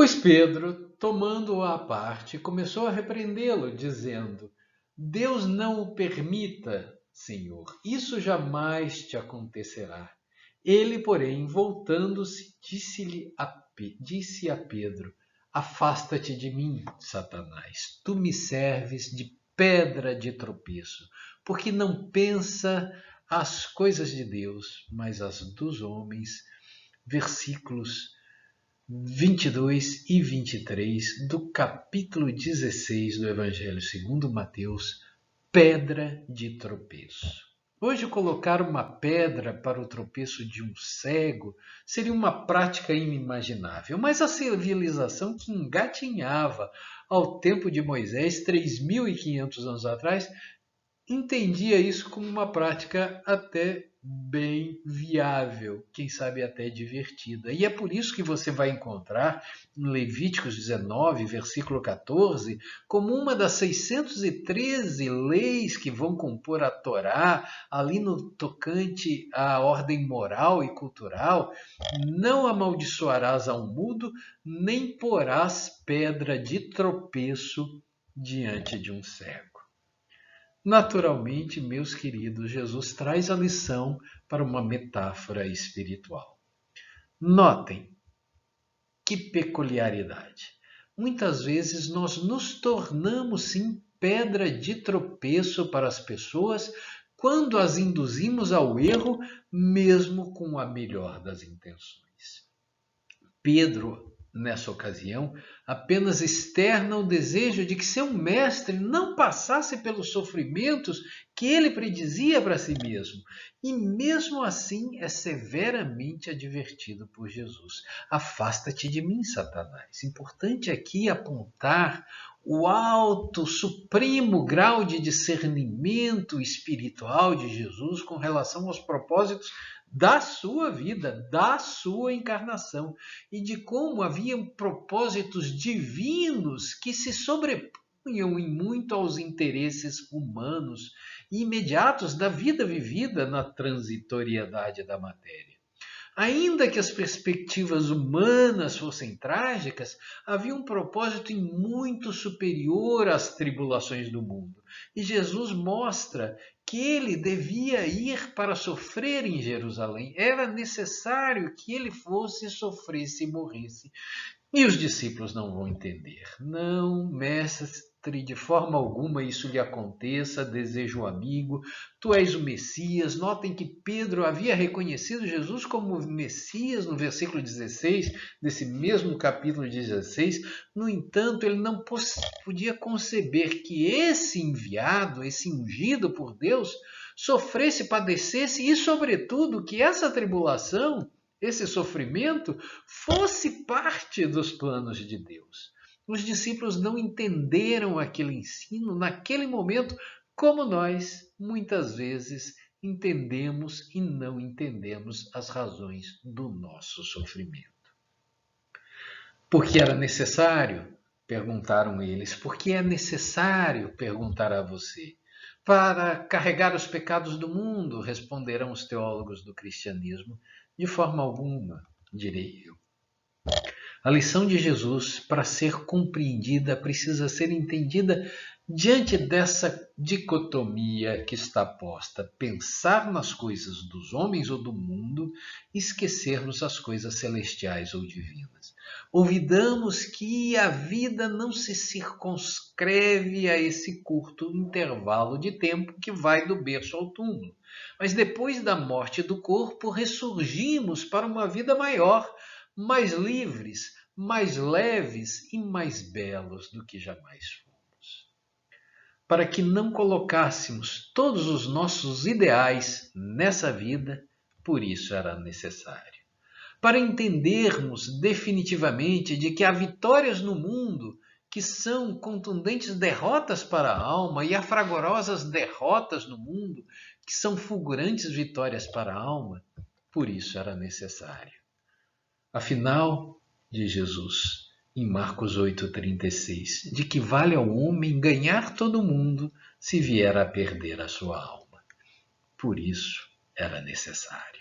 Pois Pedro, tomando-o à parte, começou a repreendê-lo, dizendo: Deus não o permita, Senhor, isso jamais te acontecerá. Ele, porém, voltando-se, disse a Pedro: Afasta-te de mim, Satanás, tu me serves de pedra de tropeço, porque não pensa as coisas de Deus, mas as dos homens. Versículos 22 e 23 do capítulo 16 do Evangelho segundo Mateus, pedra de tropeço. Hoje, colocar uma pedra para o tropeço de um cego seria uma prática inimaginável, mas a civilização que engatinhava ao tempo de Moisés, 3.500 anos atrás, entendia isso como uma prática até bem viável, quem sabe até divertida. E é por isso que você vai encontrar em Levíticos 19, versículo 14, como uma das 613 leis que vão compor a Torá, ali no tocante à ordem moral e cultural: não amaldiçoarás ao mudo, nem porás pedra de tropeço diante de um cego. Naturalmente, meus queridos, Jesus traz a lição para uma metáfora espiritual. Notem que peculiaridade. Muitas vezes nós nos tornamos, sim, pedra de tropeço para as pessoas quando as induzimos ao erro, mesmo com a melhor das intenções. Pedro, nessa ocasião, apenas externa o desejo de que seu mestre não passasse pelos sofrimentos que ele predizia para si mesmo. E mesmo assim é severamente advertido por Jesus: Afasta-te de mim, Satanás. Importante aqui apontar o alto, supremo grau de discernimento espiritual de Jesus com relação aos propósitos da sua vida, da sua encarnação, e de como haviam propósitos divinos que se sobrepunham em muito aos interesses humanos e imediatos da vida vivida na transitoriedade da matéria. Ainda que as perspectivas humanas fossem trágicas, havia um propósito em muito superior às tribulações do mundo. E Jesus mostra que ele devia ir para sofrer em Jerusalém. Era necessário que ele fosse, sofresse e morresse. E os discípulos não vão entender. Não, mestre, de forma alguma isso lhe aconteça, desejo um amigo, tu és o Messias. Notem que Pedro havia reconhecido Jesus como Messias no versículo 16, desse mesmo capítulo 16. No entanto, ele não podia conceber que esse enviado, esse ungido por Deus, sofresse, padecesse e, sobretudo, que essa tribulação, esse sofrimento, fosse parte dos planos de Deus. Os discípulos não entenderam aquele ensino naquele momento, como nós, muitas vezes, entendemos e não entendemos as razões do nosso sofrimento. Porque era necessário? Perguntaram eles. Porque é necessário? Perguntará você. Para carregar os pecados do mundo, responderão os teólogos do cristianismo. De forma alguma, direi eu. A lição de Jesus, para ser compreendida, precisa ser entendida diante dessa dicotomia que está posta: pensar nas coisas dos homens ou do mundo, esquecermos as coisas celestiais ou divinas. Olvidamos que a vida não se circunscreve a esse curto intervalo de tempo que vai do berço ao túmulo. Mas depois da morte do corpo, ressurgimos para uma vida maior, mais livres, mais leves e mais belos do que jamais fomos. Para que não colocássemos todos os nossos ideais nessa vida, por isso era necessário. Para entendermos definitivamente de que há vitórias no mundo que são contundentes derrotas para a alma e há fragorosas derrotas no mundo que são fulgurantes vitórias para a alma, por isso era necessário. Afinal, diz Jesus em Marcos 8,36, de que vale ao homem ganhar todo o mundo se vier a perder a sua alma. Por isso era necessário.